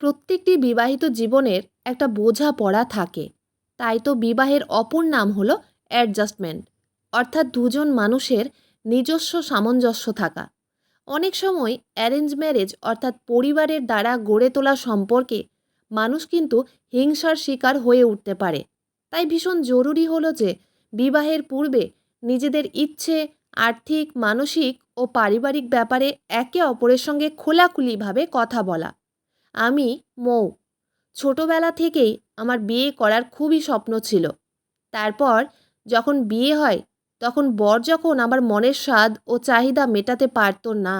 প্রত্যেকটি বিবাহিত জীবনের একটা বোঝাপড়া থাকে। তাই তো বিবাহের অপর নাম হলো অ্যাডজাস্টমেন্ট, অর্থাৎ দুজন মানুষের নিজস্ব সামঞ্জস্য থাকা। অনেক সময় অ্যারেঞ্জ ম্যারেজ অর্থাৎ পরিবারের দ্বারা গড়ে তোলা সম্পর্কে মানুষ কিন্তু হিংসার শিকার হয়ে উঠতে পারে। তাই ভীষণ জরুরি হলো যে বিবাহের পূর্বে নিজেদের ইচ্ছে, আর্থিক, মানসিক ও পারিবারিক ব্যাপারে একে অপরের সঙ্গে খোলাখুলিভাবে কথা বলা। আমি মৌ। ছোটবেলা থেকেই আমার বিয়ে করার খুবই স্বপ্ন ছিল। তারপর যখন বিয়ে হয়, তখন বর যখন আমার মনের স্বাদ ও চাহিদা মেটাতে পারত না,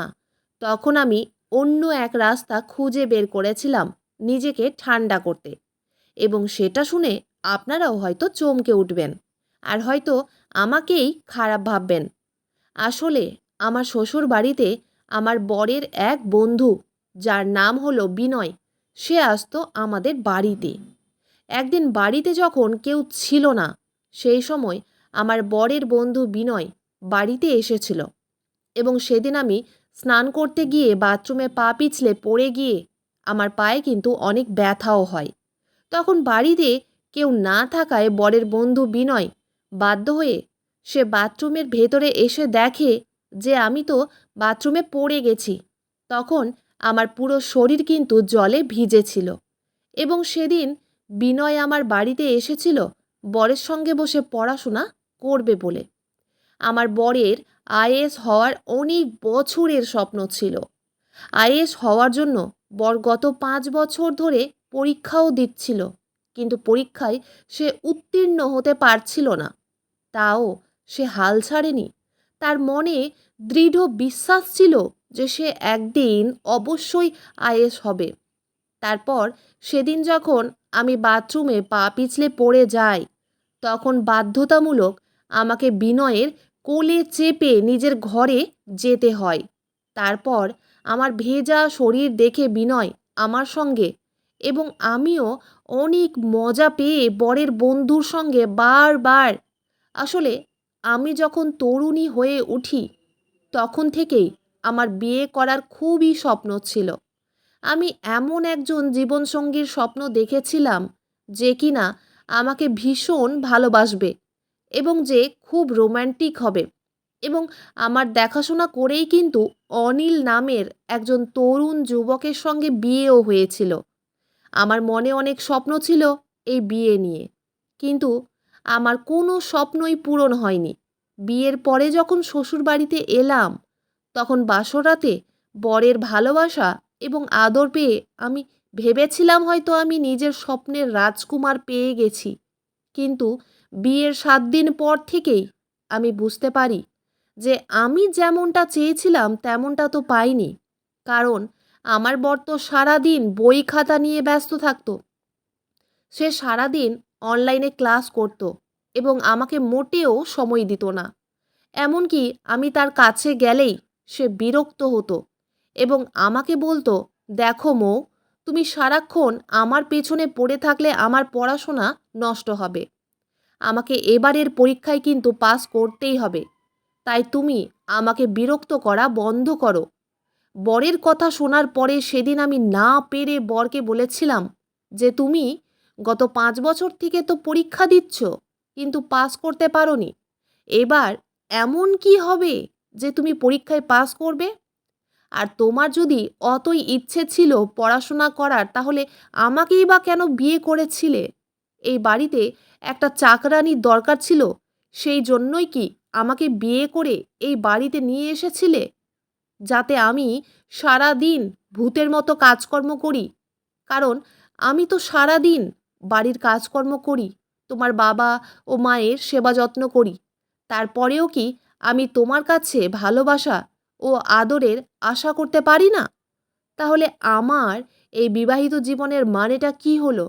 তখন আমি অন্য এক রাস্তা খুঁজে বের করেছিলাম নিজেকে ঠান্ডা করতে। এবং সেটা শুনে আপনারাও হয়তো চমকে উঠবেন, আর হয়তো আমাকেই খারাপ ভাববেন। আসলে আমার শ্বশুর বাড়িতে আমার বরের এক বন্ধু, যার নাম হলো বিনয়, সে আসতো আমাদের বাড়িতে। একদিন বাড়িতে যখন কেউ ছিল না, সেই সময় আমার বরের বন্ধু বিনয় বাড়িতে এসেছিল। এবং সেদিন আমি স্নান করতে গিয়ে বাথরুমে পা পিছলে পড়ে গিয়ে আমার পায়ে কিন্তু অনেক ব্যথাও হয়। তখন বাড়িতে কেউ না থাকায় বরের বন্ধু বিনয় বাধ্য হয়ে সে বাথরুমের ভেতরে এসে দেখে যে আমি তো বাথরুমে পড়ে গেছি। তখন আমার পুরো শরীর কিন্তু জলে ভিজেছিল। এবং সেদিন বিনয় আমার বাড়িতে এসেছিল বরের সঙ্গে বসে পড়াশোনা করবে বলে। আমার বরের আইএএস হওয়ার অনেক বছরের স্বপ্ন ছিল। আইএএস হওয়ার জন্য বর গত 5 বছর ধরে পরীক্ষাও দিচ্ছিল, কিন্তু পরীক্ষায় সে উত্তীর্ণ হতে পারছিল না। তাও সে হাল ছাড়েনি। তার মনে দৃঢ় বিশ্বাস ছিল যে সে একদিন অবশ্যই আইএএস হবে। তারপর সেদিন যখন আমি বাথরুমে পা পিছলে পড়ে যাই, তখন বাধ্যতামূলক আমাকে বিনয়ের কোলে চেপে নিজের ঘরে যেতে হয়। তারপর আমার ভেজা শরীর দেখে বিনয় আমার সঙ্গে এবং আমিও অনেক মজা পেয়ে বরের বন্ধুর সঙ্গে বারবার, আসলে আমি যখন তরুণী হয়ে উঠি তখন থেকেই আমার বিয়ে করার খুবই স্বপ্ন ছিল। আমি এমন একজন জীবনসঙ্গীর স্বপ্ন দেখেছিলাম যে কিনা আমাকে ভীষণ ভালোবাসবে এবং যে খুব রোম্যান্টিক হবে। এবং আমার দেখাশোনা করেই কিন্তু অনিল নামের একজন তরুণ যুবকের সঙ্গে বিয়েও হয়েছিল। আমার মনে অনেক স্বপ্ন ছিল এই বিয়ে নিয়ে, কিন্তু আমার কোনো স্বপ্নই পূরণ হয়নি। বিয়ের পরে যখন শ্বশুরবাড়িতে এলাম, তখন বাসরাতে বরের ভালোবাসা এবং আদর পেয়ে আমি ভেবেছিলাম হয়তো আমি নিজের স্বপ্নের রাজকুমার পেয়ে গেছি। কিন্তু বিয়ের 7 দিন পর থেকেই আমি বুঝতে পারি যে আমি যেমনটা চেয়েছিলাম তেমনটা তো পাইনি। কারণ আমার বর তো সারাদিন বই খাতা নিয়ে ব্যস্ত থাকতো। সে সারাদিন অনলাইনে ক্লাস করত এবং আমাকে মোটেও সময় দিত না। এমনকি আমি তার কাছে গেলেই সে বিরক্ত হতো এবং আমাকে বলতো, দেখো মৌ, তুমি সারাক্ষণ আমার পেছনে পড়ে থাকলে আমার পড়াশোনা নষ্ট হবে। আমাকে এবারের পরীক্ষায় কিন্তু পাস করতেই হবে। তাই তুমি আমাকে বিরক্ত করা বন্ধ করো। বরের কথা শোনার পরে সেদিন আমি না পেরে বরকে বলেছিলাম যে তুমি গত 5 বছর থেকে তো পরীক্ষা দিচ্ছ, কিন্তু পাস করতে পারোনি। এবার এমন কি হবে যে তুমি পরীক্ষায় পাস করবে? আর তোমার যদি অতই ইচ্ছে ছিল পড়াশোনা করার, তাহলে আমাকেই বা কেন বিয়ে করেছিলে? এই বাড়িতে একটা চাকরানির দরকার ছিল, সেই জন্যই কি আমাকে বিয়ে করে এই বাড়িতে নিয়ে এসেছিলে? যাতে আমি সারাদিন ভূতের মতো কাজকর্ম করি? কারণ আমি তো সারাদিন বাড়ির কাজকর্ম করি, তোমার বাবা ও মায়ের সেবা যত্ন করি। তারপরেও কি আমি তোমার কাছে ভালোবাসা ও আদরের আশা করতে পারি না? তাহলে আমার এই বিবাহিত জীবনের মানেটা কি হলো?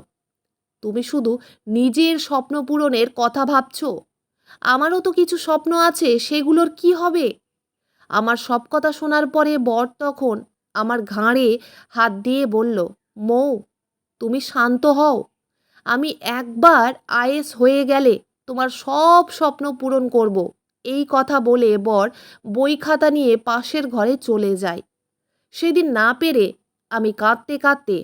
তুমি শুধু নিজের স্বপ্ন পূরণের কথা ভাবছো। আমারও তো কিছু স্বপ্ন আছে, সেগুলোর কি হবে? আমার সব কথা শোনার পরে বর তখন আমার ঘাড়ে হাত দিয়ে বলল, মৌ, তুমি শান্ত হও। আমি একবার আইএস হয়ে গেলে তোমার সব স্বপ্ন পূরণ করব। এই কথা বলে বর বই খাতা নিয়ে পাশের ঘরে চলে যায়। সেদিন না পেরে আমি কাঁদতে কাঁদতে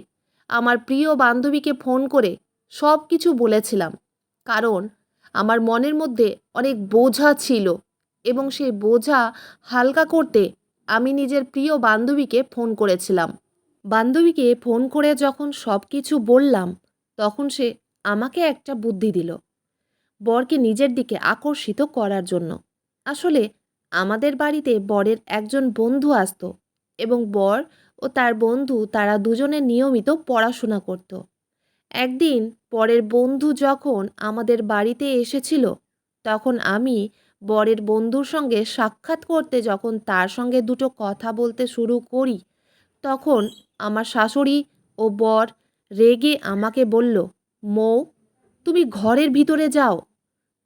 আমার প্রিয় বান্ধবীকে ফোন করে সব কিছু বলেছিলাম, কারণ আমার মনের মধ্যে অনেক বোঝা ছিল এবং সেই বোঝা হালকা করতে আমি নিজের প্রিয় বান্ধবীকে ফোন করেছিলাম। বান্ধবীকে ফোন করে যখন সব কিছু বললাম, তখন সে আমাকে একটা বুদ্ধি দিল বরকে নিজের দিকে আকর্ষিত করার জন্য। আসলে আমাদের বাড়িতে বরের একজন বন্ধু আসতো এবং বর ও তার বন্ধু তারা দুজনে নিয়মিত পড়াশোনা করত। একদিন বরের বন্ধু যখন আমাদের বাড়িতে এসেছিল, তখন আমি বরের বন্ধুর সঙ্গে সাক্ষাৎ করতে যখন তার সঙ্গে দুটো কথা বলতে শুরু করি, তখন আমার শাশুড়ি ও বর রেগে আমাকে বলল, মৌ, তুমি ঘরের ভিতরে যাও,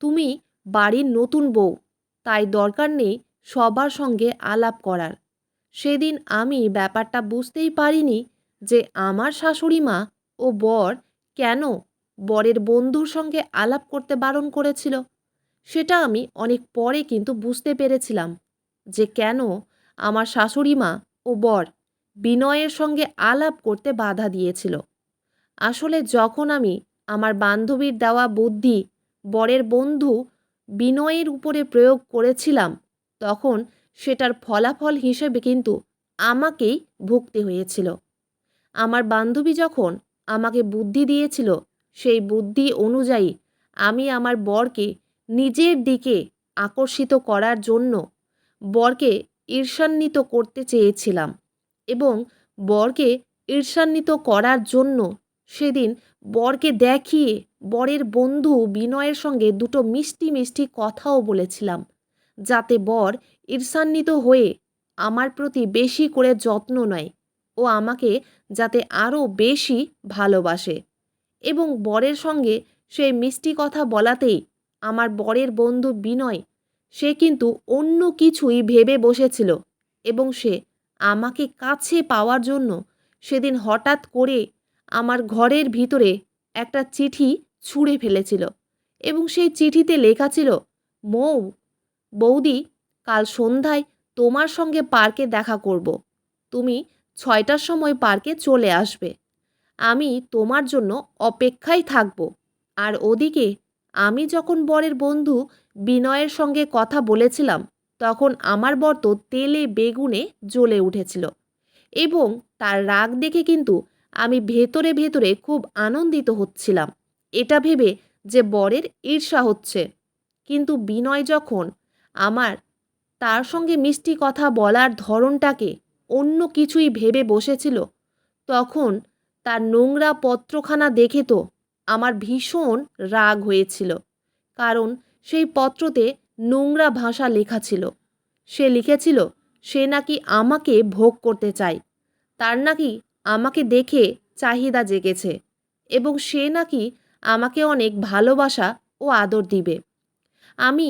তুমি বাড়ির নতুন বউ, তাই দরকার নেই সবার সঙ্গে আলাপ করার। সেদিন আমি ব্যাপারটা বুঝতেই পারিনি যে আমার শাশুড়ি মা ও বর কেন বরের বন্ধুর সঙ্গে আলাপ করতে বারণ করেছিল। সেটা আমি অনেক পরে কিন্তু বুঝতে পেরেছিলাম যে কেন আমার শাশুড়ি মা ও বর বিনয়ের সঙ্গে আলাপ করতে বাধা দিয়েছিল। আসলে যখন আমি আমার বান্ধবীর দেওয়া বুদ্ধি বরের বন্ধু বিনয়ের উপরে প্রয়োগ করেছিলাম, তখন সেটার ফলাফল হিসেবে কিন্তু আমাকেই ভুগতে হয়েছিল। আমার বান্ধবী যখন আমাকে বুদ্ধি দিয়েছিল, সেই বুদ্ধি অনুযায়ী আমি আমার বরকে নিজের দিকে আকর্ষিত করার জন্য বরকে ঈর্ষান্বিত করতে চেয়েছিলাম এবং বরকে ঈর্ষান্বিত করার জন্য সেদিন বরকে দেখিয়ে বরের বন্ধু বিনয়ের সঙ্গে দুটো মিষ্টি মিষ্টি কথাও বলেছিলাম, যাতে বর ঈর্ষান্বিত হয়ে আমার প্রতি বেশি করে যত্ন নেয় ও আমাকে যাতে আরও বেশি ভালোবাসে। এবং বরের সঙ্গে সেই মিষ্টি কথা বলাতেই আমার বরের বন্ধু বিনয়, সে কিন্তু অন্য কিছুই ভেবে বসেছিল এবং সে আমাকে কাছে পাওয়ার জন্য সেদিন হঠাৎ করে আমার ঘরের ভিতরে একটা চিঠি ছুঁড়ে ফেলেছিল এবং সেই চিঠিতে লেখা ছিল, মৌ, বৌদি, কাল সন্ধ্যায় তোমার সঙ্গে পার্কে দেখা করব, তুমি 6টার সময় পার্কে চলে আসবে, আমি তোমার জন্য অপেক্ষায় থাকব। আর ওদিকে আমি যখন বরের বন্ধু বিনয়ের সঙ্গে কথা বলেছিলাম, তখন আমার বর তো তেলে বেগুনে জ্বলে উঠেছিল এবং তার রাগ দেখে কিন্তু আমি ভেতরে ভেতরে খুব আনন্দিত হচ্ছিলাম, এটা ভেবে যে বরের ঈর্ষা হচ্ছে। কিন্তু বিনয় যখন আমার তার সঙ্গে মিষ্টি কথা বলার ধরনটাকে অন্য কিছুই ভেবে বসেছিল, তখন তার নোংরা পত্রখানা দেখে তো আমার ভীষণ রাগ হয়েছিল, কারণ সেই পত্রতে নোংরা ভাষা লেখা ছিল। সে লিখেছিল সে নাকি আমাকে ভোগ করতে চায়, তার নাকি আমাকে দেখে চাহিদা জেগেছে এবং সে নাকি আমাকে অনেক ভালোবাসা ও আদর দিবে। আমি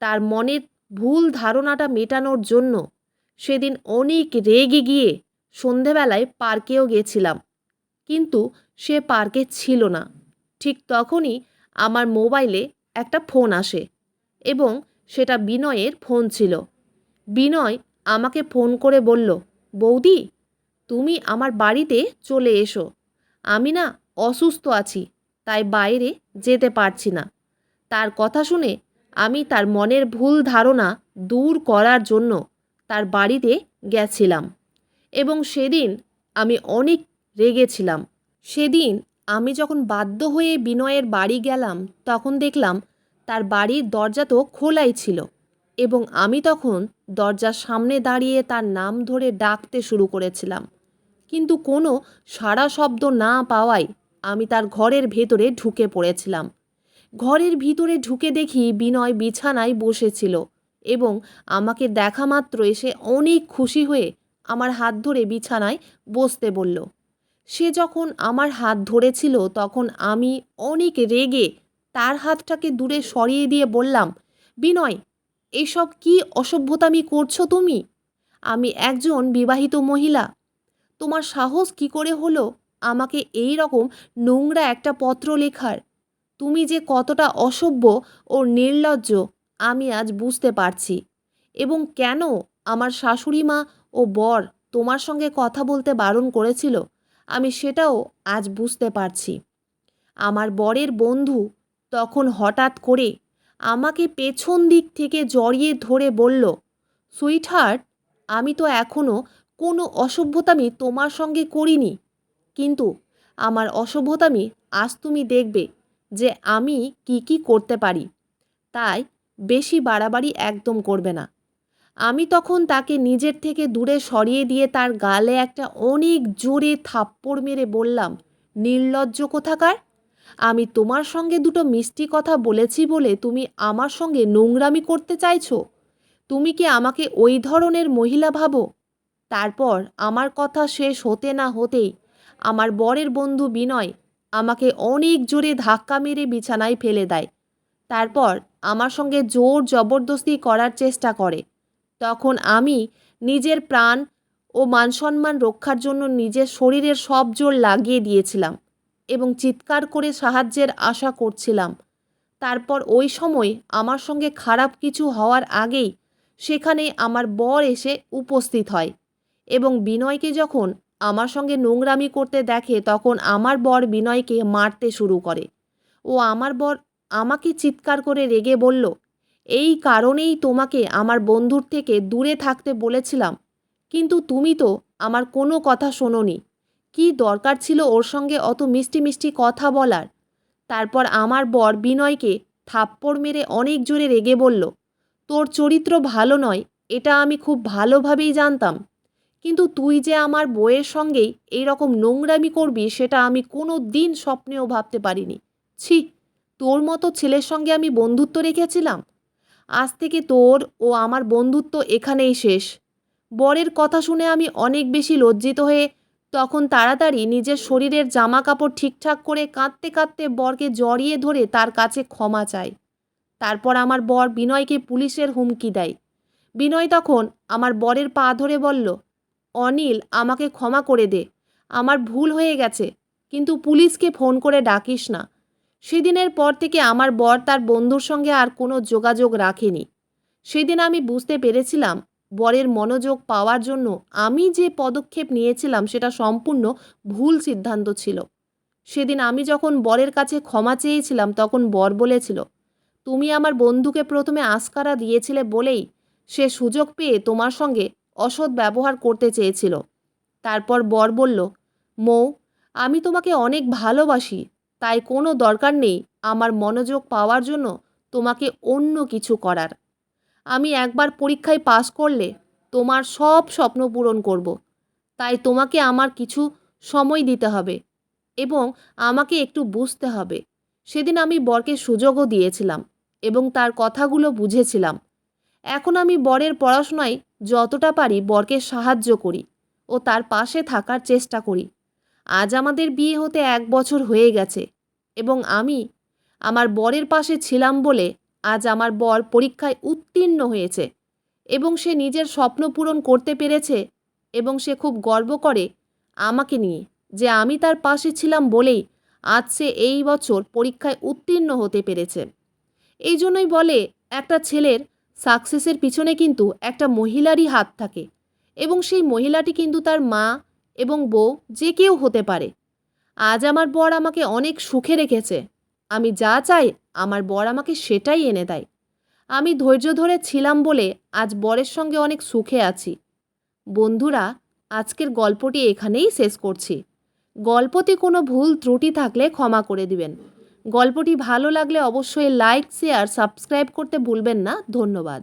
তার মনের ভুল ধারণাটা মেটানোর জন্য সেদিন অনেক রেগে গিয়ে সন্ধেবেলায় পার্কেও গেছিলাম, কিন্তু সে পার্কে ছিল না। ঠিক তখনই আমার মোবাইলে একটা ফোন আসে এবং সেটা বিনয়ের ফোন ছিল। বিনয় আমাকে ফোন করে বলল, বৌদি, তুমি আমার বাড়িতে চলে এসো, আমি না অসুস্থ আছি, তাই বাইরে যেতে পারছি না। তার কথা শুনে আমি তার মনের ভুল ধারণা দূর করার জন্য তার বাড়িতে গেছিলাম এবং সেদিন আমি অনেক রেগেছিলাম। সেদিন আমি যখন বাধ্য হয়ে বিনয়ের বাড়ি গেলাম, তখন দেখলাম তার বাড়ির দরজা তো খোলাই ছিল এবং আমি তখন দরজার সামনে দাঁড়িয়ে তার নাম ধরে ডাকতে শুরু করেছিলাম, কিন্তু কোনো সাড়া শব্দ না পাওয়ায় আমি তার ঘরের ভেতরে ঢুকে পড়েছিলাম। ঘরের ভিতরে ঢুকে দেখি বিনয় বিছানায় বসেছিল এবং আমাকে দেখা মাত্র এসে অনেক খুশি হয়ে আমার হাত ধরে বিছানায় বসতে বলল। সে যখন আমার হাত ধরেছিল, তখন আমি অনেক রেগে তার হাতটাকে দূরে সরিয়ে দিয়ে বললাম, বিনয়, এসব কি অসভ্যতামি করছো তুমি? আমি একজন বিবাহিত মহিলা, তোমার সাহস কি করে হলো আমাকে এই রকম নোংরা একটা পত্র লেখার? তুমি যে কতটা অসভ্য ও নির্লজ্জ আমি আজ বুঝতে পারছি। এবং কেন আমার শাশুড়ি মা ও বর তোমার সঙ্গে কথা বলতে বারণ করেছিল, আমি সেটাও আজ বুঝতে পারছি। আমার বরের বন্ধু তখন হঠাৎ করে আমাকে পেছন দিক থেকে জড়িয়ে ধরে বলল, সুইটহার্ট, আমি তো এখনও কোনো অসভ্যতামি তোমার সঙ্গে করিনি, কিন্তু আমার অসভ্যতামি আজ তুমি দেখবে যে আমি কি কি করতে পারি। তাই বেশি বাড়াবাড়ি একদম করবে না। আমি তখন তাকে নিজের থেকে দূরে সরিয়ে দিয়ে তার গালে একটা অনেক জোরে থাপ্পড় মেরে বললাম, নির্লজ্জ কোথাকার! আমি তোমার সঙ্গে দুটো মিষ্টি কথা বলেছি বলে তুমি আমার সঙ্গে নোংরামি করতে চাইছো? তুমি কি আমাকে ওই ধরনের মহিলা ভাবো? তারপর আমার কথা শেষ হতে না হতেই আমার বরের বন্ধু বিনয় আমাকে অনেক জোরে ধাক্কা মেরে বিছানায় ফেলে দেয়। তারপর আমার সঙ্গে জোর জবরদস্তি করার চেষ্টা করে। তখন আমি নিজের প্রাণ ও মানসম্মান রক্ষার জন্য নিজের শরীরের সব জোর লাগিয়ে দিয়েছিলাম এবং চিৎকার করে সাহায্যের আশা করছিলাম। তারপর ওই সময় আমার সঙ্গে খারাপ কিছু হওয়ার আগেই সেখানে আমার বর এসে উপস্থিত হয় এবং বিনয়কে যখন আমার সঙ্গে নোংরামি করতে দেখে তখন আমার বর বিনয়কে মারতে শুরু করে। ও আমার বর আমাকে চিৎকার করে রেগে বলল, এই কারণেই তোমাকে আমার বন্ধুর থেকে দূরে থাকতে বলেছিলাম, কিন্তু তুমি তো আমার কোনো কথা শোনোনি। কী দরকার ছিল ওর সঙ্গে অত মিষ্টি মিষ্টি কথা বলার? তারপর আমার বর বিনয়কে থাপ্পড় মেরে অনেক জোরে রেগে বলল, তোর চরিত্র ভালো নয় এটা আমি খুব ভালোভাবেই জানতাম, কিন্তু তুই যে আমার বউয়ের সঙ্গেই এই রকম নোংরামি করবি সেটা আমি কোনো দিন স্বপ্নেও ভাবতে পারিনি। ছি, তোর মতো ছেলের সঙ্গে আমি বন্ধুত্ব রেখেছিলাম। আজ থেকে তোর ও আমার বন্ধুত্ব এখানেই শেষ। বরের কথা শুনে আমি অনেক বেশি লজ্জিত হয়ে তখন তাড়াতাড়ি নিজের শরীরের জামা কাপড় ঠিকঠাক করে কাঁদতে কাঁদতে বরকে জড়িয়ে ধরে তার কাছে ক্ষমা চাই। তারপর আমার বর বিনয়কে পুলিশের হুমকি দেয়। বিনয় তখন আমার বরের পা ধরে বলল, অনিল, আমাকে ক্ষমা করে দে, আমার ভুল হয়ে গেছে, কিন্তু পুলিশকে ফোন করে ডাকিস না। সেদিনের পর থেকে আমার বর তার বন্ধুর সঙ্গে আর কোনো যোগাযোগ রাখেনি। সেদিন আমি বুঝতে পেরেছিলাম বরের মনোযোগ পাওয়ার জন্য আমি যে পদক্ষেপ নিয়েছিলাম সেটা সম্পূর্ণ ভুল সিদ্ধান্ত ছিল। সেদিন আমি যখন বরের কাছে ক্ষমা চেয়েছিলাম তখন বর বলেছিল, তুমি আমার বন্ধুকে প্রথমে আস্কারা দিয়েছিলে বলেই সে সুযোগ পেয়ে তোমার সঙ্গে অসৎ ব্যবহার করতে চেয়েছিল। তারপর বর বলল, মৌ, আমি তোমাকে অনেক ভালোবাসি, তাই কোনো দরকার নেই আমার মনোযোগ পাওয়ার জন্য তোমাকে অন্য কিছু করার। আমি একবার পরীক্ষায় পাস করলে তোমার সব স্বপ্ন পূরণ করব। তাই তোমাকে আমার কিছু সময় দিতে হবে এবং আমাকে একটু বুঝতে হবে। সেদিন আমি বরকে সুযোগও দিয়েছিলাম এবং তার কথাগুলো বুঝেছিলাম। এখন আমি বরের পড়াশোনায় যতটা পারি বরকে সাহায্য করি ও তার পাশে থাকার চেষ্টা করি। আজ আমাদের বিয়ে হতে 1 বছর হয়ে গেছে এবং আমি আমার বরের পাশে ছিলাম বলে আজ আমার বর পরীক্ষায় উত্তীর্ণ হয়েছে এবং সে নিজের স্বপ্ন পূরণ করতে পেরেছে এবং সে খুব গর্ব করে আমাকে নিয়ে যে আমি তার পাশে ছিলাম বলেই আজ সে এই বছর পরীক্ষায় উত্তীর্ণ হতে পেরেছে। এই জন্যই বলে একটা ছেলের সাকসেসের পিছনে কিন্তু একটা মহিলারই হাত থাকে এবং সেই মহিলাটি কিন্তু তার মা এবং বউ যে কেউ হতে পারে। আজ আমার বর আমাকে অনেক সুখে রেখেছে। আমি যা চাই আমার বর আমাকে সেটাই এনে দেয়। আমি ধৈর্য ধরে ছিলাম বলে আজ বরের সঙ্গে অনেক সুখে আছি। বন্ধুরা, আজকের গল্পটি এখানেই শেষ করছি। গল্পতে কোনো ভুল ত্রুটি থাকলে ক্ষমা করে দিবেন। গল্পটি ভালো লাগলে অবশ্যই লাইক, শেয়ার, সাবস্ক্রাইব করতে ভুলবেন না। ধন্যবাদ।